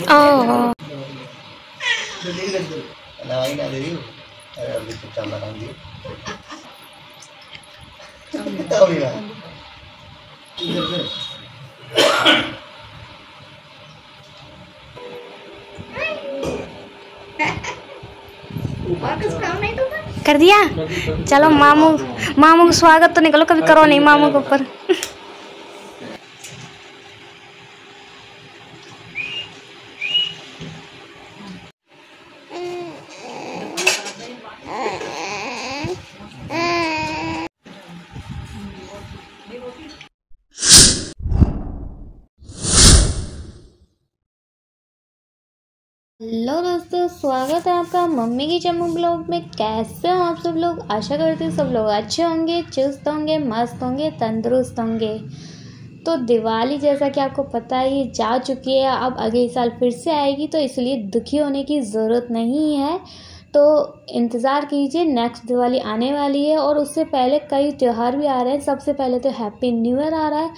Oh. कर दिया। चलो मामू मामू को स्वागत तो निकलो, कभी करो नहीं मामू के ऊपर। हेलो दोस्तों, स्वागत है आपका मम्मी की चम्मू ब्लॉग में। कैसे हो आप सब लोग? आशा करती हूँ सब लोग अच्छे होंगे, चुस्त होंगे, मस्त होंगे, तंदुरुस्त होंगे। तो दिवाली जैसा कि आपको पता ही जा चुकी है, अब अगले साल फिर से आएगी, तो इसलिए दुखी होने की ज़रूरत नहीं है। तो इंतज़ार कीजिए, नेक्स्ट दिवाली आने वाली है और उससे पहले कई त्यौहार भी आ रहे हैं। सबसे पहले तो हैप्पी न्यू ईयर आ रहा है।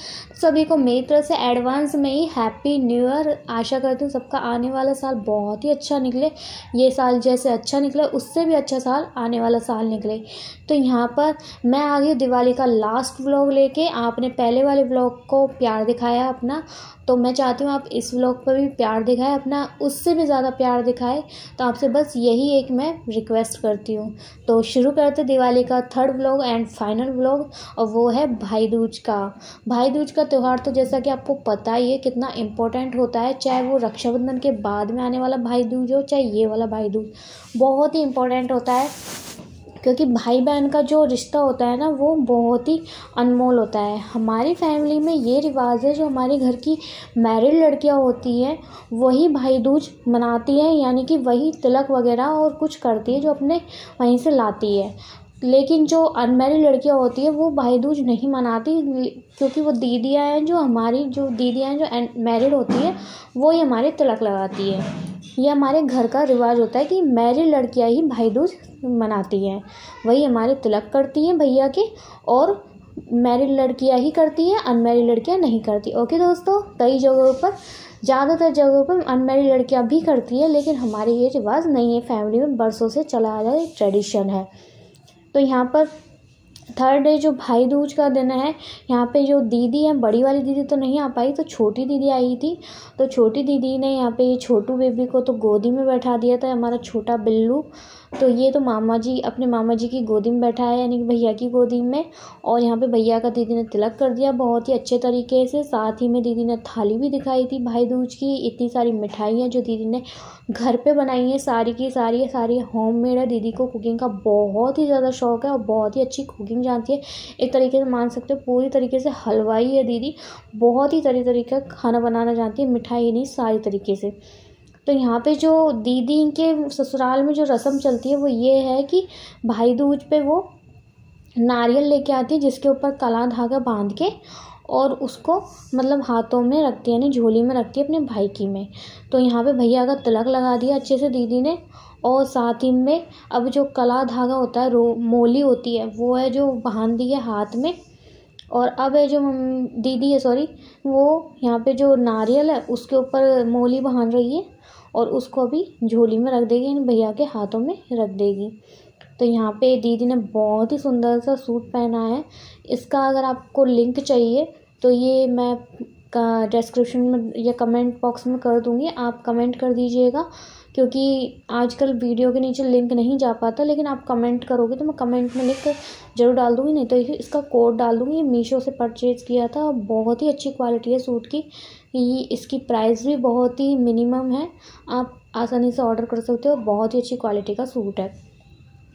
सभी को मेरी तरफ से एडवांस में ही हैप्पी न्यू ईयर। आशा करती हूँ सबका आने वाला साल बहुत ही अच्छा निकले। ये साल जैसे अच्छा निकले उससे भी अच्छा साल आने वाला साल निकले। तो यहाँ पर मैं आ गई दिवाली का लास्ट व्लॉग लेके। आपने पहले वाले व्लॉग को प्यार दिखाया अपना, तो मैं चाहती हूँ आप इस व्लॉग पर भी प्यार दिखाएं अपना, उससे भी ज़्यादा प्यार दिखाएं। तो आपसे बस यही एक मैं रिक्वेस्ट करती हूँ। तो शुरू करते दिवाली का third vlog and final vlog, और वो है भाई दूज का। भाई दूज का त्यौहार तो जैसा कि आपको पता ही है कितना इम्पोर्टेंट होता है, चाहे वो रक्षाबंधन के बाद में आने वाला भाई दूज हो, चाहे ये वाला भाई दूज, बहुत ही इम्पोर्टेंट होता है। क्योंकि भाई बहन का जो रिश्ता होता है ना, वो बहुत ही अनमोल होता है। हमारी फैमिली में ये रिवाज है, जो हमारे घर की मैरिड लड़कियां होती हैं वही भाई दूज मनाती हैं, यानी कि वही तिलक वगैरह और कुछ करती है जो अपने वहीं से लाती है। लेकिन जो अनमैरिड लड़कियां होती है वो भाई दूज नहीं मनाती, क्योंकि वो दीदियाँ हैं, जो हमारी जो दीदियाँ हैं जो मैरिड होती है वो ही हमारे तिलक लगाती है। ये हमारे घर का रिवाज होता है कि मैरिड लड़कियां ही भाई दूज मनाती हैं, वही हमारे तिलक करती हैं भैया के, और मैरिड लड़कियां ही करती हैं, अनमैरिड लड़कियां नहीं करती। ओके दोस्तों, कई जगहों पर, ज़्यादातर जगहों पर अनमैरिड लड़कियां भी करती है, लेकिन हमारे ये रिवाज नहीं है, फैमिली में बरसों से चला आ रहा है, ट्रेडिशन है। तो यहाँ पर थर्ड डे जो भाई दूज का दिन है, यहाँ पे जो दीदी है, बड़ी वाली दीदी तो नहीं आ पाई, तो छोटी दीदी आई थी। तो छोटी दीदी ने यहाँ पे ये छोटू बेबी को तो गोदी में बैठा दिया था, हमारा छोटा बिल्लू। तो ये तो मामा जी अपने मामा जी की गोदी में बैठा है, यानी कि भैया की गोदी में। और यहाँ पे भैया का दीदी ने तिलक कर दिया बहुत ही अच्छे तरीके से। साथ ही में दीदी ने थाली भी दिखाई थी भाई दूज की। इतनी सारी मिठाइयाँ जो दीदी ने घर पे बनाई हैं, सारी की सारी होममेड है। दीदी को कुकिंग का बहुत ही ज़्यादा शौक है और बहुत ही अच्छी कुकिंग जानती है। एक तरीके से मान सकते हो पूरी तरीके से हलवाई है दीदी, बहुत ही तरीका खाना बनाना जानती है, मिठाई नहीं सारी तरीके से। तो यहाँ पे जो दीदी के ससुराल में जो रस्म चलती है वो ये है कि भाई दूज पे वो नारियल लेके आती है, जिसके ऊपर काला धागा बांध के, और उसको मतलब हाथों में रखती है, यानी झोली में रखती है अपने भाई की में। तो यहाँ पे भैया का तिलक लगा दिया अच्छे से दीदी ने। और साथ ही में अब जो काला धागा होता है, मोली होती है, वो है जो बांध दी है हाथ में। और अब है जो दीदी है, सॉरी, वो यहाँ पे जो नारियल है उसके ऊपर मोली बांध रही है, और उसको अभी झोली में रख देगी, यानी भैया के हाथों में रख देगी। तो यहाँ पे दीदी ने बहुत ही सुंदर सा सूट पहना है। इसका अगर आपको लिंक चाहिए तो ये मैं डिस्क्रिप्शन में या कमेंट बॉक्स में कर दूँगी, आप कमेंट कर दीजिएगा, क्योंकि आजकल वीडियो के नीचे लिंक नहीं जा पाता, लेकिन आप कमेंट करोगे तो मैं कमेंट में लिंक ज़रूर डाल दूँगी, नहीं तो इसका कोड डाल दूँगी। मीशो से परचेज़ किया था, बहुत ही अच्छी क्वालिटी है सूट की। इसकी प्राइस भी बहुत ही मिनिमम है, आप आसानी से ऑर्डर कर सकते हो। बहुत ही अच्छी क्वालिटी का सूट है,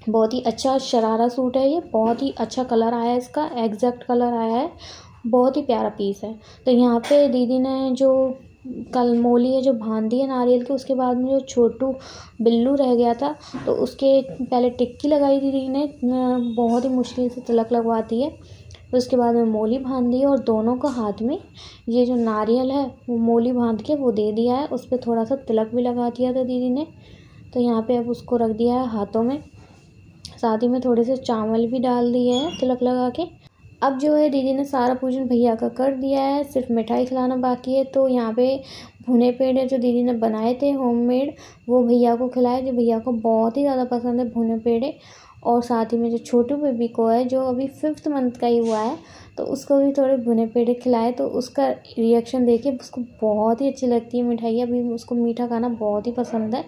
बहुत ही अच्छा शरारा सूट है ये, बहुत ही अच्छा कलर आया है, इसका एग्जैक्ट कलर आया है, बहुत ही प्यारा पीस है। तो यहाँ पे दीदी ने जो कल मोली है जो बांधी है नारियल की, उसके बाद में जो छोटू बिल्लू रह गया था तो उसके पहले टिक्की लगाई दीदी ने, बहुत ही मुश्किल से तिलक लगवाती है। उसके बाद में मोली बांध दी है, और दोनों को हाथ में ये जो नारियल है वो मोली बांध के वो दे दिया है। उस पर थोड़ा सा तिलक भी लगा दिया था दीदी ने। तो यहाँ पे अब उसको रख दिया है हाथों में, साथ ही में थोड़े से चावल भी डाल दिए हैं तिलक लगा के। अब जो है दीदी ने सारा पूजन भैया का कर दिया है, सिर्फ मिठाई खिलाना बाकी है। तो यहाँ पे भुने पेड़े जो दीदी ने बनाए थे होममेड, वो भैया को खिलाए, जो भैया को बहुत ही ज़्यादा पसंद है भुने पेड़े। और साथ ही में जो छोटू बेबी को है, जो अभी 5th मंथ का ही हुआ है, तो उसको भी थोड़े भुने पेड़े खिलाए। तो उसका रिएक्शन देखिए, उसको बहुत ही अच्छी लगती है मिठाई, अभी उसको मीठा खाना बहुत ही पसंद है।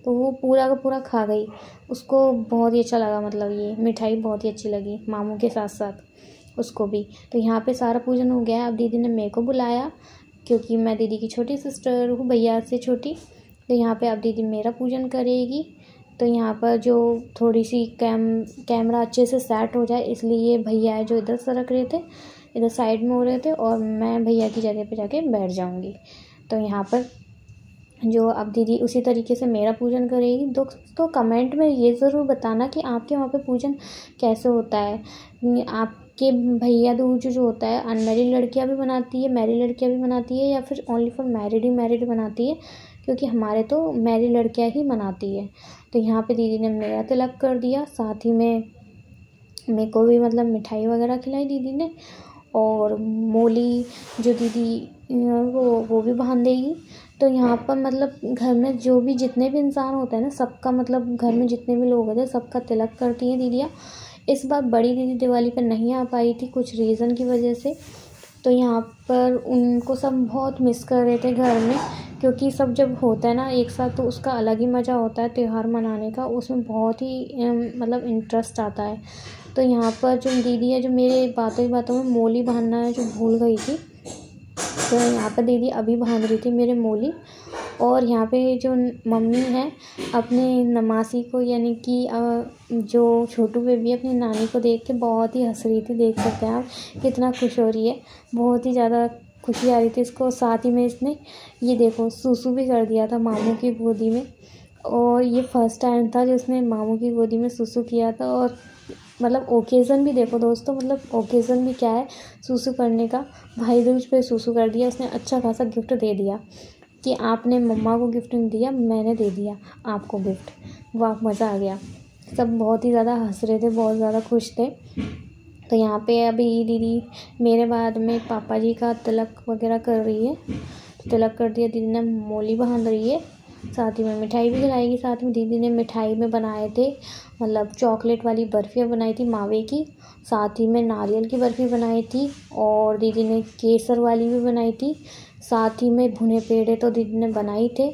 तो वो पूरा का पूरा खा गई, उसको बहुत ही अच्छा लगा, मतलब ये मिठाई बहुत ही अच्छी लगी मामू के साथ साथ उसको भी। तो यहाँ पे सारा पूजन हो गया। अब दीदी ने मेरे को बुलाया, क्योंकि मैं दीदी की छोटी सिस्टर हूँ, भैया से छोटी। तो यहाँ पे अब दीदी मेरा पूजन करेगी। तो यहाँ पर जो थोड़ी सी कैमरा अच्छे से सेट हो जाए, इसलिए भैया है जो इधर सरक रहे थे, इधर साइड में हो रहे थे, और मैं भैया की जगह पे जाके बैठ जाऊँगी। तो यहाँ पर जो अब दीदी उसी तरीके से मेरा पूजन करेगी। दोस्तों कमेंट में ये ज़रूर बताना कि आपके वहाँ पे पूजन कैसे होता है। आपके भैया दूज जो होता है, अनमैरिड लड़कियाँ भी बनाती है, मैरिड लड़कियाँ भी बनाती है, या फिर ओनली फॉर मैरिड बनाती है, क्योंकि हमारे तो मैरिड लड़कियाँ ही बनाती है। तो यहाँ पे दीदी ने मेरा तिलक कर दिया, साथ ही में मेरे को भी मतलब मिठाई वगैरह खिलाई दीदी ने। और मोली जो दीदी वो भी बांध देगी। तो यहाँ पर मतलब घर में जो भी जितने भी इंसान होते हैं ना, सबका मतलब घर में जितने भी लोग होते हैं सबका तिलक करती हैं दीदियाँ। इस बार बड़ी दीदी दिवाली पर नहीं आ पाई थी कुछ रीज़न की वजह से। तो यहाँ पर उनको सब बहुत मिस कर रहे थे घर में, क्योंकि सब जब होता है ना एक साथ, तो उसका अलग ही मज़ा होता है त्यौहार मनाने का, उसमें बहुत ही मतलब इंटरेस्ट आता है। तो यहाँ पर जो दीदी है, जो मेरे बातों में मोली बांधना है जो भूल गई थी, तो यहाँ पर दीदी अभी बांध रही थी मेरे मोली। और यहाँ पे जो मम्मी है अपने नमासी को, यानी कि जो छोटू बेबी अपनी नानी को देख के बहुत ही हंस रही थी। देख सकते हैं आप कितना खुश हो रही है, बहुत ही ज़्यादा खुशी आ रही थी इसको। साथ ही में इसने ये देखो सूसू भी कर दिया था मामू की गोदी में, और ये फर्स्ट टाइम था जो उसने मामू की गोदी में सूसू किया था। और मतलब ओकेज़न भी देखो दोस्तों, मतलब ओकेज़न भी क्या है सूसू करने का, भाई दूज पे सूसू कर दिया उसने। अच्छा खासा गिफ्ट दे दिया कि आपने मम्मा को गिफ्ट नहीं दिया, मैंने दे दिया आपको गिफ्ट। वाह, मज़ा आ गया। सब बहुत ही ज़्यादा हंस रहे थे, बहुत ज़्यादा खुश थे। तो यहाँ पे अभी दीदी मेरे बाद में पापा जी का तिलक वगैरह कर रही है। तो तिलक कर दिया, दीदी ने मोली बांध रही है, साथ ही में मिठाई भी खिलाएगी। साथ में दीदी ने मिठाई में बनाए थे मतलब चॉकलेट वाली बर्फ़ियाँ बनाई थी मावे की, साथ ही में नारियल की बर्फ़ी बनाई थी, और दीदी ने केसर वाली भी बनाई थी। साथ ही में भुने पेड़े तो दीदी ने बनाए थे,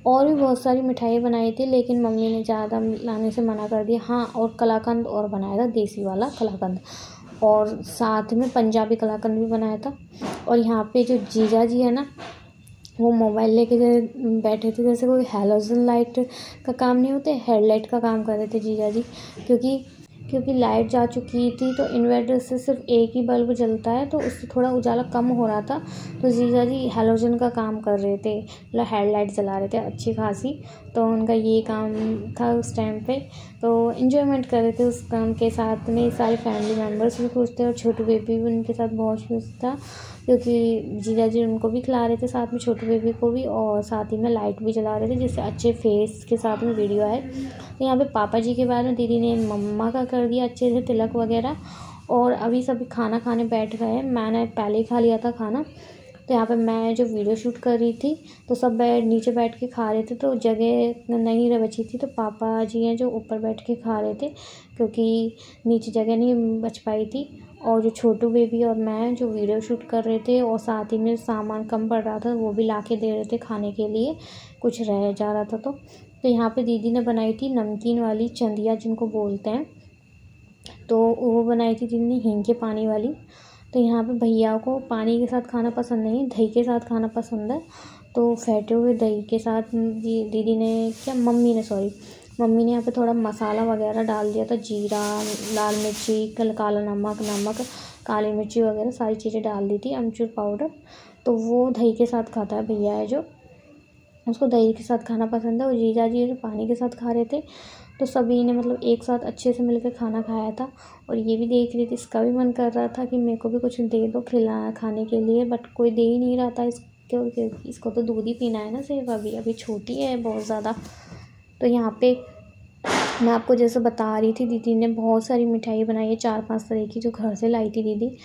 और भी बहुत सारी मिठाई बनाई थी, लेकिन मम्मी ने ज़्यादा लाने से मना कर दिया। हाँ, और कलाकंद और बनाया था, देसी वाला कलाकंद, और साथ में पंजाबी कलाकंद भी बनाया था। और यहाँ पे जो जीजा जी है ना, वो मोबाइल लेके बैठे थे, जैसे कोई हैलोजन लाइट का काम नहीं होते, हेडलाइट का काम कर रहे थे जीजा जी। क्योंकि लाइट जा चुकी थी, तो इन्वर्टर से सिर्फ एक ही बल्ब जलता है, तो उससे थोड़ा उजाला कम हो रहा था। तो जीजा जी हैलोजन का काम कर रहे थे, मतलब हेडलाइट जला रहे थे अच्छी खासी। तो उनका ये काम था उस टाइम पे, तो इन्जॉयमेंट कर रहे थे उस काम के साथ में। सारे फैमिली मेम्बर्स भी खुश थे, और छोटू बेबी भी उनके साथ बहुत खुश था, क्योंकि जीजा जी उनको भी खिला रहे थे साथ में छोटू बेबी को भी, और साथ ही में लाइट भी जला रहे थे, जिससे अच्छे फेस के साथ में वीडियो आए। तो यहाँ पे पापा जी के बाद में दीदी ने मम्मा का कर दिया अच्छे से तिलक वगैरह, और अभी सभी खाना खाने बैठ गए। मैंने पहले ही खा लिया था खाना। तो यहाँ पे मैं जो वीडियो शूट कर रही थी, तो सब नीचे बैठ के खा रहे थे, तो जगह नहीं रह बची थी, तो पापा जी हैं जो ऊपर बैठ के खा रहे थे, क्योंकि नीचे जगह नहीं बच पाई थी। और जो छोटू बेबी और मैं जो वीडियो शूट कर रहे थे, और साथ ही में सामान कम पड़ रहा था वो भी ला के दे रहे थे खाने के लिए, कुछ रह जा रहा था। तो यहाँ पे दीदी ने बनाई थी नमकीन वाली चंदिया जिनको बोलते हैं, तो वो बनाई थी दीदी ने हींग के पानी वाली। तो यहाँ पे भैया को पानी के साथ खाना पसंद नहीं, दही के साथ खाना पसंद है। तो फेंटे हुए दही के साथ दीदी ने मम्मी ने यहाँ पे थोड़ा मसाला वगैरह डाल दिया था, जीरा, लाल मिर्ची, काला नमक, काली मिर्ची वगैरह सारी चीज़ें डाल दी थी, अमचूर पाउडर। तो वो दही के साथ खाता है भैया है जो, उसको दही के साथ खाना पसंद है। और जीजा जी जो पानी के साथ खा रहे थे। तो सभी ने मतलब एक साथ अच्छे से मिलकर खाना खाया था। और ये भी देख रही थी, इसका भी मन कर रहा था कि मेरे को भी कुछ दे दो खाने के लिए, बट कोई दे ही नहीं रहा था इसको तो दूध ही पीना है ना सिर्फ, अभी छोटी है बहुत ज़्यादा। तो यहाँ पे मैं आपको जैसे बता रही थी, दीदी ने बहुत सारी मिठाई बनाई है, 4-5 तरह की, जो घर से लाई थी दीदी।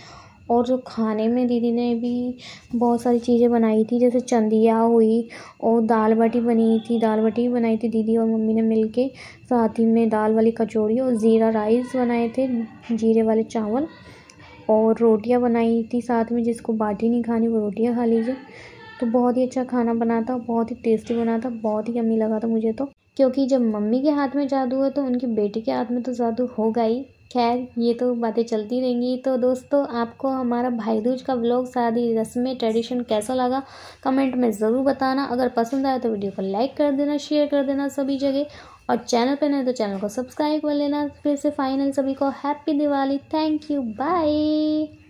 और जो खाने में दीदी ने भी बहुत सारी चीज़ें बनाई थी, जैसे चंदिया हुई और दाल बाटी बनी थी। दाल बाटी भी बनाई थी दीदी और मम्मी ने मिलके। साथ ही में दाल वाली कचौड़ी और ज़ीरा राइस बनाए थे, जीरे वाले चावल। और रोटियां बनाई थी साथ में, जिसको बाटी नहीं खानी वो रोटियां खा लीजिए। तो बहुत ही अच्छा खाना बना था, बहुत ही टेस्टी बना था, बहुत ही यम्मी लगा था मुझे तो। क्योंकि जब मम्मी के हाथ में जादू है तो उनकी बेटी के हाथ में तो जादू होगा ही। खैर, ये तो बातें चलती रहेंगी। तो दोस्तों, आपको हमारा भाई दूज का व्लॉग, शादी रस्में, ट्रेडिशन कैसा लगा कमेंट में ज़रूर बताना। अगर पसंद आया तो वीडियो को लाइक कर देना, शेयर कर देना सभी जगह। और चैनल पर नहीं तो चैनल को सब्सक्राइब कर लेना। फिर से फाइनल सभी को happy Diwali. Thank you, bye.